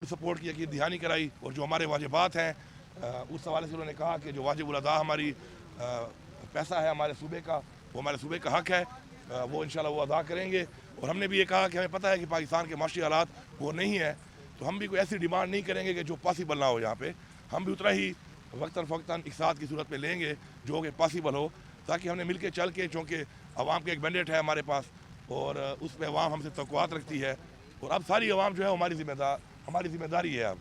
Support کی یقین دہانی کرائی اور جو ہمارے واجبات ہیں اس حوالے سے انہوں نے کہا کہ جو واجب الادا ہماری پیسہ ہے ہمارے صوبے کا، وہ ہمارے صوبے کا حق ہے، وہ انشاءاللہ وہ ادا کریں گے۔ اور ہم نے بھی یہ کہا کہ ہمیں پتہ ہے کہ پاکستان کے معاشی حالات وہ نہیں ہے، تو ہم بھی کوئی ایسی ڈیمانڈ نہیں کریں گے کہ جو پاسبل نہ ہو یہاں پہ۔ ہم بھی اتنا ہی وقتاً فوقتاً اقتصاد کی صورت میں لیں گے جو کہ پاسبل ہو، تاکہ ہم نے مل کے چل کے، چونکہ عوام کا ایک مینڈیٹ ہے ہمارے پاس اور اس پہ عوام ہم سے توقعات رکھتی ہے، اور اب ساری عوام جو ہے ہماری ذمہ داری ہے اب،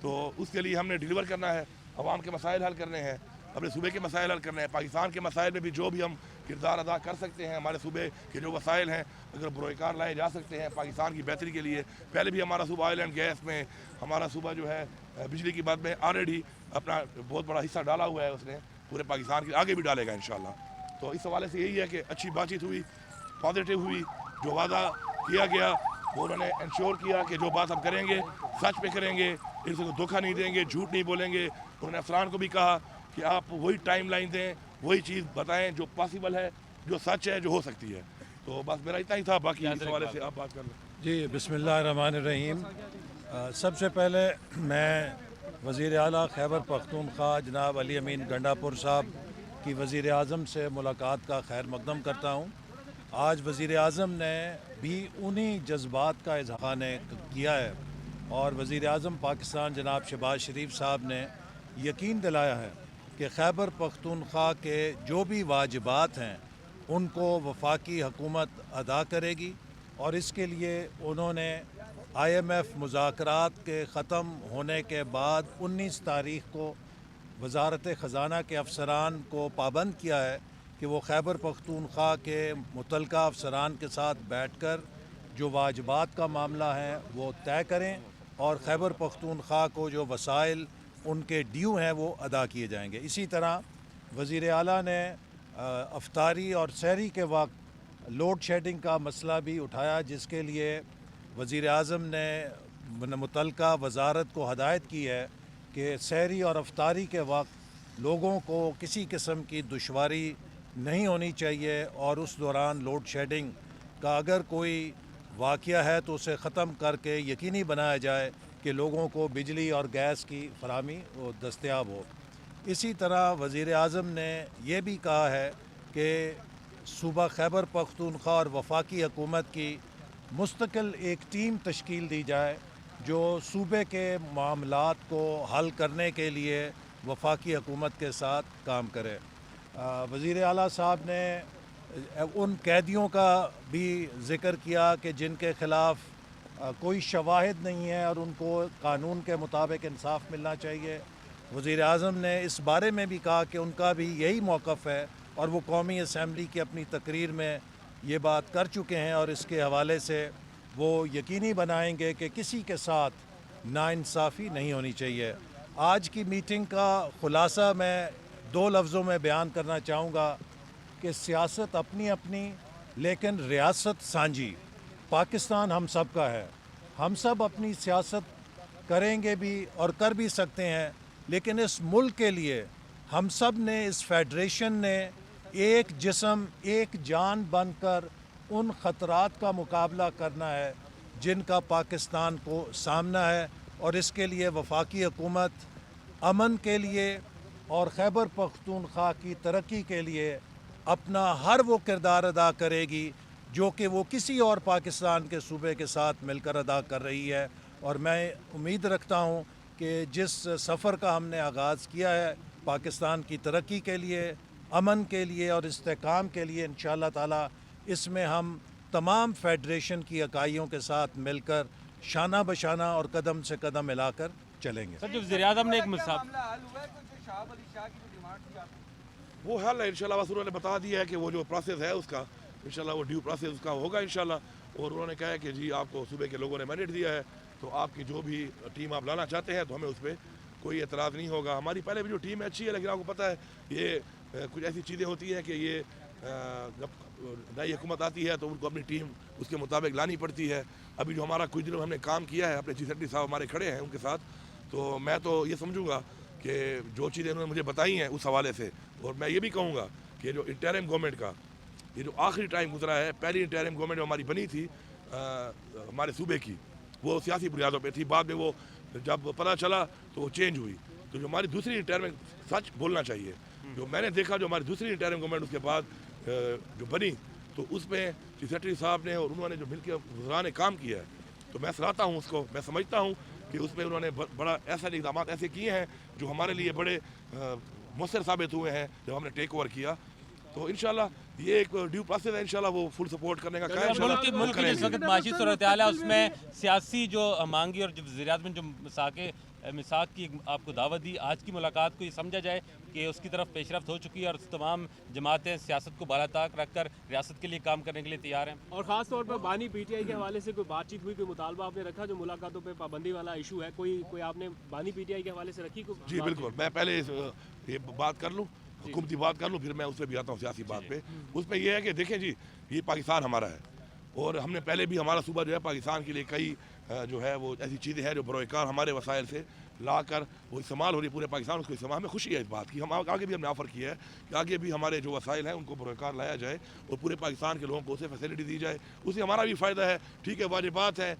تو اس کے لیے ہم نے ڈیلیور کرنا ہے، عوام کے مسائل حل کرنے ہیں، اپنے صوبے کے مسائل حل کرنے ہیں، پاکستان کے مسائل میں بھی جو بھی ہم کردار ادا کر سکتے ہیں، ہمارے صوبے کے جو وسائل ہیں اگر بروئے کار لائے جا سکتے ہیں پاکستان کی بہتری کے لیے۔ پہلے بھی ہمارا صوبہ آئل اینڈ گیس میں، ہمارا صوبہ جو ہے بجلی کی بات میں آلریڈی اپنا بہت بڑا حصہ ڈالا ہوا ہے اس نے پورے پاکستان کے، آگے بھی ڈالے گا انشاءاللہ۔ تو اس حوالے سے یہی ہے کہ اچھی بات چیت ہوئی، پازیٹیو ہوئی، جو وعدہ کیا گیا وہ انہوں نے انشور کیا کہ جو بات ہم کریں گے سچ پہ کریں گے، ان سے دھوکہ نہیں دیں گے، جھوٹ نہیں بولیں گے۔ انہوں نے افسران کو بھی کہا کہ آپ وہی ٹائم لائن دیں، وہی چیز بتائیں جو پاسبل ہے، جو سچ ہے، جو ہو سکتی ہے۔ تو بس میرا اتنا ہی تھا، باقی اس حوالے سے آپ بات کر لیں۔ جی بسم اللہ الرحمن الرحیم۔ سب سے پہلے میں وزیر اعلیٰ خیبر پختونخوا جناب علی امین گنڈا پور صاحب کی وزیر اعظم سے ملاقات کا خیر مقدم کرتا ہوں۔ آج وزیر اعظم نے بھی انہی جذبات کا اظہار کیا ہے، اور وزیر اعظم پاکستان جناب شہباز شریف صاحب نے یقین دلایا ہے کہ خیبر پختونخوا کے جو بھی واجبات ہیں ان کو وفاقی حکومت ادا کرے گی، اور اس کے لیے انہوں نے IMF مذاکرات کے ختم ہونے کے بعد 19 تاریخ کو وزارت خزانہ کے افسران کو پابند کیا ہے کہ وہ خیبر پختونخوا کے متعلقہ افسران کے ساتھ بیٹھ کر جو واجبات کا معاملہ ہے وہ طے کریں، اور خیبر پختونخوا کو جو وسائل ان کے ڈیو ہیں وہ ادا کیے جائیں گے۔ اسی طرح وزیر اعلیٰ نے افطاری اور سحری کے وقت لوڈ شیڈنگ کا مسئلہ بھی اٹھایا، جس کے لیے وزیر اعظم نے متعلقہ وزارت کو ہدایت کی ہے کہ سحری اور افطاری کے وقت لوگوں کو کسی قسم کی دشواری نہیں ہونی چاہیے، اور اس دوران لوڈ شیڈنگ کا اگر کوئی واقعہ ہے تو اسے ختم کر کے یقینی بنایا جائے کہ لوگوں کو بجلی اور گیس کی فراہمی دستیاب ہو۔ اسی طرح وزیر اعظم نے یہ بھی کہا ہے کہ صوبہ خیبر پختونخوا اور وفاقی حکومت کی مستقل ایک ٹیم تشکیل دی جائے جو صوبے کے معاملات کو حل کرنے کے لیے وفاقی حکومت کے ساتھ کام کرے۔ وزیر اعلیٰ صاحب نے ان قیدیوں کا بھی ذکر کیا کہ جن کے خلاف کوئی شواہد نہیں ہے اور ان کو قانون کے مطابق انصاف ملنا چاہیے۔ وزیر اعظم نے اس بارے میں بھی کہا کہ ان کا بھی یہی موقف ہے، اور وہ قومی اسمبلی کی اپنی تقریر میں یہ بات کر چکے ہیں، اور اس کے حوالے سے وہ یقینی بنائیں گے کہ کسی کے ساتھ ناانصافی نہیں ہونی چاہیے۔ آج کی میٹنگ کا خلاصہ میں 2 لفظوں میں بیان کرنا چاہوں گا کہ سیاست اپنی اپنی، لیکن ریاست سانجھی۔ پاکستان ہم سب کا ہے، ہم سب اپنی سیاست کریں گے بھی اور کر بھی سکتے ہیں، لیکن اس ملک کے لیے ہم سب نے، اس فیڈریشن نے ایک جسم ایک جان بن کر ان خطرات کا مقابلہ کرنا ہے جن کا پاکستان کو سامنا ہے، اور اس کے لیے وفاقی حکومت امن کے لیے اور خیبر پختونخوا کی ترقی کے لیے اپنا ہر وہ کردار ادا کرے گی جو کہ وہ کسی اور پاکستان کے صوبے کے ساتھ مل کر ادا کر رہی ہے۔ اور میں امید رکھتا ہوں کہ جس سفر کا ہم نے آغاز کیا ہے پاکستان کی ترقی کے لیے، امن کے لیے اور استحکام کے لیے، انشاءاللہ تعالی اس میں ہم تمام فیڈریشن کی اکائیوں کے ساتھ مل کر شانہ بشانہ اور قدم سے قدم ملا کر چلیں گے۔ سر، جو وزیر اعظم نے ایک وہ حل ہے انشاءاللہ، بس انہوں نے بتا دیا ہے کہ وہ جو پروسیس ہے اس کا انشاءاللہ وہ ڈیو پروسیس اس کا ہوگا انشاءاللہ، اور انہوں نے کہا ہے کہ جی آپ کو صوبے کے لوگوں نے مینڈیٹ دیا ہے تو آپ کی جو بھی ٹیم آپ لانا چاہتے ہیں تو ہمیں اس پہ کوئی اعتراض نہیں ہوگا۔ ہماری پہلے بھی جو ٹیم ہے اچھی ہے، لیکن آپ کو پتہ ہے یہ کچھ ایسی چیزیں ہوتی ہیں کہ یہ جب نئی حکومت آتی ہے تو ان کو اپنی ٹیم اس کے مطابق لانی پڑتی ہے۔ ابھی جو ہمارا کچھ دنوں ہم نے کام کیا ہے، اپنے چیف سیکرٹری صاحب ہمارے کھڑے ہیں ان کے ساتھ، تو میں تو یہ سمجھوں گا کہ جو چیزیں انہوں نے مجھے بتائی ہیں اس حوالے سے، اور میں یہ بھی کہوں گا کہ جو انٹرم گورنمنٹ کا یہ جو آخری ٹائم گزرا ہے، پہلی انٹرم گورنمنٹ جو ہماری بنی تھی ہمارے صوبے کی، वो सियासी बुनियादों पे थी, बाद में वो जब पता चला तो वो चेंज हुई। तो जो हमारी दूसरी इंटरिम, सच बोलना चाहिए, जो मैंने देखा जो हमारी दूसरी इंटरिम गवर्नमेंट उसके बाद जो बनी, तो उसमें चीफ सेक्रेटरी साहब ने और उन्होंने जो मिलकर वज़रा ने काम किया है, तो मैं सराहता हूँ उसको। मैं समझता हूँ कि उसमें उन्होंने बड़ा ऐसा इक़दाम ऐसे किए हैं जो हमारे लिए बड़े मौसर साबित हुए हैं जब हमने टेक ओवर किया। तो इंशाल्लाह ये एक ड्यू प्रोसेस है, इंशाल्लाह वो फुल सपोर्ट करने का क्या मुल्क की जिस वक्त माशी सूरत हाल है उसमें सियासी जो मांगी और वज़ीर-ए-आज़म जो मिसाक की आपको दावत दी, आज की मुलाकात को ये समझा जाए कि उसकी तरफ पेशरफ्त हो चुकी है और तमाम जमातें सियासत को बालाताक रख कर रियासत के लिए काम करने के लिए तैयार हैं। और ख़ास तौर पर बानी पीटीआई के हवाले से कोई बातचीत हुई, कोई मुतालबा आपने रखा जो मुलाकातों पे पाबंदी वाला इशू है, कोई आपने बानी पीटीआई के हवाले से रखी? जी बिल्कुल, मैं पहले ये बात कर लूँ, हुकूमती बात कर लूँ, फिर मैं उस पर भी आता हूँ सियासी बात पे। उसमें यह है कि देखें जी, ये पाकिस्तान हमारा है और हमने पहले भी हमारा सूबा जो है पाकिस्तान के लिए कई जो है वो ऐसी चीज़ें हैं जो बरोकार हमारे वसाइल से ला कर वो इस्तेमाल हो रही पूरे पाकिस्तान, उसको इस्तेमाल में खुशी है इस बात की। हम आगे भी हमने ऑफ़र किया है कि आगे भी हमारे जो वसाइल हैं उनको बरोकार लाया जाए और पूरे पाकिस्तान के लोगों को उसे फैसिलिटी दी जाए, उससे हमारा भी फ़ायदा है। ठीक है, वाजिबात है,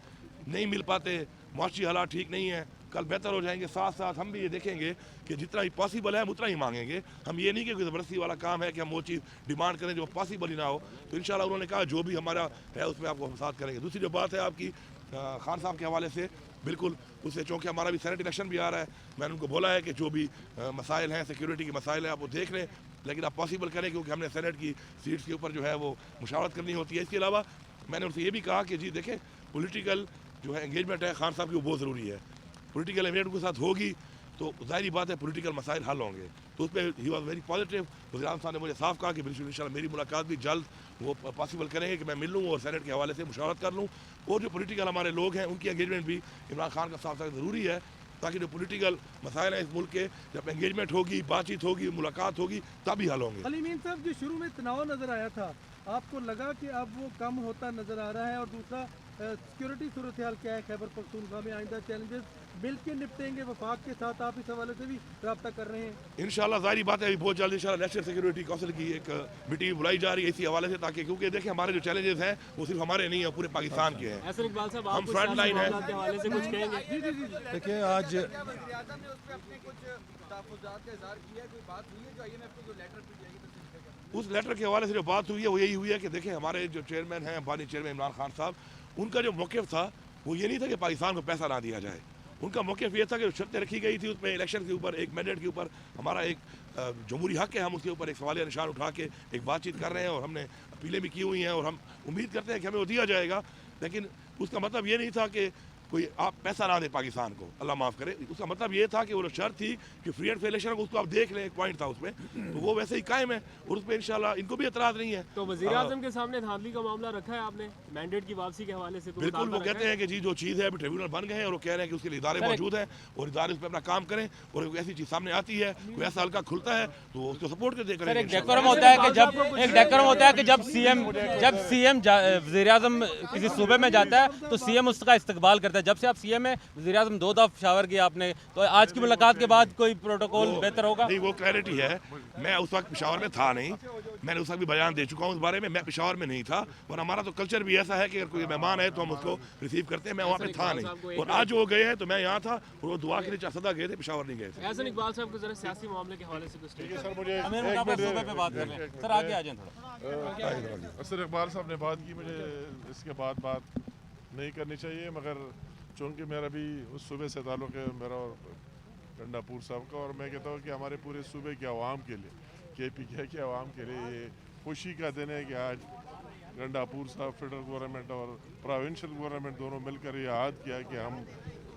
नहीं मिल पाते, माशी हालात ठीक नहीं है, कल बेहतर हो जाएंगे। साथ साथ हम भी ये देखेंगे कि जितना ही पॉसिबल है हम उतना ही मांगेंगे। हम ये नहीं कि कोई ज़बरदस्ती वाला काम है कि हम वो चीज़ डिमांड करें जो पॉसिबल ही ना हो। तो इंशाल्लाह उन्होंने कहा जो भी हमारा है उसमें आपको हम साथ करेंगे। दूसरी जो बात है आपकी खान साहब के हवाले से, बिल्कुल उससे, चूँकि हमारा भी सेनेट इलेक्शन भी आ रहा है, मैंने उनको बोला है कि जो भी मसाइल हैं, सिक्योरिटी के मसाइल हैं, आप वो देख लें, लेकिन आप पॉसिबल करें क्योंकि हमने सेनेट की सीट्स के ऊपर जो है वो मुशावरत करनी होती है। इसके अलावा मैंने उनसे ये भी कहा कि जी देखें, पॉलिटिकल जो है एंगेजमेंट है खान साहब की वो बहुत ज़रूरी है। पॉलिटिकल एंगेजमेंट के साथ होगी तो ज़ाहिर बात है पॉलिटिकल मसाइल हल होंगे। तो उस पर ही वॉज वेरी पॉजिटिव। वज़ीर-ए-आज़म साहब ने मुझे साफ कहा कि बिल्कुल इंशाल्लाह मेरी मुलाकात भी जल्द वो पॉसिबल करेंगे कि मैं मिल लूँ और सेनेट के हवाले से मुशावरत कर लूँ। और जो पॉलिटिकल हमारे लोग हैं उनकी एंगेजमेंट भी इमरान खान का साथ साथ ज़रूरी है, ताकि जो पॉलिटिकल मसाइल हैं इस मुल्क के, जब एंगेजमेंट होगी, बातचीत होगी, मुलाकात होगी, तभी हल होंगे। अलीमीन साहब, जो शुरू में तनाव नज़र आया था, आपको लगा कि अब वो कम होता नज़र आ रहा है? और दूसरा, सिक्योरिटी सूरत हाल क्या है खैबर पख्तूनख्वा में? आइंदा चैलेंजेस मिल के निपटेंगे वफाक के साथ? आप इस हवाले से भी रब्ता कर रहे हैं? इंशाल्लाह ज़ाहिर बात है बहुत जल्द इंशाल्लाह नेशनल सिक्योरिटी काउंसिल की एक मीटिंग बुलाई जा रही है इसी हवाले से, ताकि क्योंकि देखिए हमारे जो चैलेंजेस हैं वो सिर्फ हमारे नहीं है, पूरे पाकिस्तान के हैं। एहसन इकबाल साहब, हम फ्रंट लाइन है। के हवाले से कुछ कहेंगे? जी जी जी। देखिए, आज उस लेटर के हवाले से जो बात हुई है वो यही हुई है कि देखें हमारे जो चेयरमैन हैं, बानी चेयरमैन इमरान खान साहब, उनका जो मौक़िफ़ था वो ये नहीं था कि पाकिस्तान को पैसा ना दिया जाए। उनका मौक़िफ़ ये था कि शर्तें रखी गई थी उसमें इलेक्शन के ऊपर, एक मैंडेट के ऊपर, हमारा एक जमहूरी हक़ है, हम उसके ऊपर एक सवालिया निशान उठा के एक बातचीत कर रहे हैं और हमने अपीलें भी की हुई हैं और हम उम्मीद करते हैं कि हमें वो दिया जाएगा। लेकिन उसका मतलब ये नहीं था कि कोई आप पैसा ना दें पाकिस्तान को, अल्लाह माफ़ करे। उसका मतलब ये था कि वो शर्त थी कि फ्री एंड फेयर इलेक्शन को, उसको आप देख लें, एक पॉइंट था उसमें, तो वो वैसे ही कायम है और उस पर इंशाल्लाह इनको भी एतराज़ नहीं है। तो वज़ीर-ए-आज़म के सामने धांधली का मामला रखा है आपने, मैंडेट की वापसी के हवाले से? बिल्कुल, वो कहते हैं कि जी जो चीज़ है अभी ट्रिब्यूनल बन गए हैं और वो कह रहे हैं कि उसके लिए इदारे मौजूद हैं और इदारे उस पर अपना काम करें, और कोई ऐसी चीज़ सामने आती है, कोई ऐसा हल्का खुलता है तो उसको सपोर्ट करते सर, एक करेंगे। डेकोरम होता है कि जब सीएम वज़ीर-ए-आज़म किसी सूबे में जाता है तो सीएम उसका इस्तकबाल करता है। जब से आप सीएम है, वज़ीर-ए-आज़म 2 दफ़ा पेशावर किया आपने, तो आज की मुलाकात के बाद कोई प्रोटोकॉल बेहतर होगा? नहीं, वो क्लैरिटी है, मैं उस वक्त पेशावर में था नहीं, मैंने उस वक्त भी बयान दे चुका हूँ उस बारे में, मैं पेशावर में नहीं था। और हमारा तो कल्चर भी ऐसा है कि अगर कोई मेहमान है तो हम उसको रिसीव करते हैं, मैं वहाँ पे था नहीं। और आज वो गए हैं तो मैं यहाँ था और वो दुआ के लिए सदा गए थे, पेशावर नहीं गए थे। एहसन इकबाल साहब को जरा सियासी मामले के हवाले से कुछ कहिए। सर मुझे अमीर मुताबिक सूबे पे बात कर लें। सर आगे आ जाएं थोड़ा। असर इकबाल साहब ने बात की, मुझे इसके बाद बात नहीं करनी चाहिए, मगर चूँकि मेरा भी उस सूबे से ताल्लुक़ है, मेरा और गंडापुर साहब का, और मैं कहता हूँ कि हमारे पूरे सूबे के अवाम के लिए, KPK के अवाम के लिए ये खुशी का दिन है कि आज गंडापुर साहब, फेडरल गवर्नमेंट और प्रोविंशियल गवर्नमेंट दोनों मिलकर ये याद किया कि हम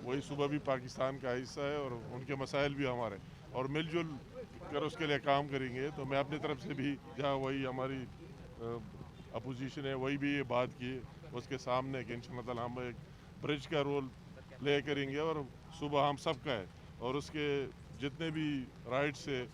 वही सूबा भी पाकिस्तान का हिस्सा है और उनके मसाइल भी हमारे, और मिलजुल कर उसके लिए काम करेंगे। तो मैं अपनी तरफ से भी, जहाँ वही हमारी अपोजिशन है वही भी ये बात की उसके सामने कि इंशाअल्लाह ताला हम एक ब्रिज का रोल प्ले करेंगे और सुबह हम सब का है, और उसके जितने भी राइट्स है,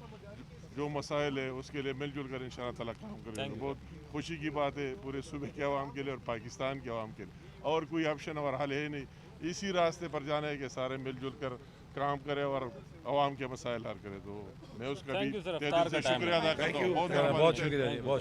जो मसाइल है, उसके लिए मिलजुल कर इंशाअल्लाह ताला काम करेंगे। बहुत खुशी की बात है पूरे सूबे के अवाम के लिए और पाकिस्तान के अवाम के लिए, और कोई ऑप्शन और हल है नहीं। इसी रास्ते पर जाना है कि सारे मिलजुल कर काम करें और अवाम के मसाइल हल करें। तो मैं उसका भी Thank you, sir. तहे दिल से शुक्रिया अदा करता हूँ। बहुत शुक्रिया जी, बहुत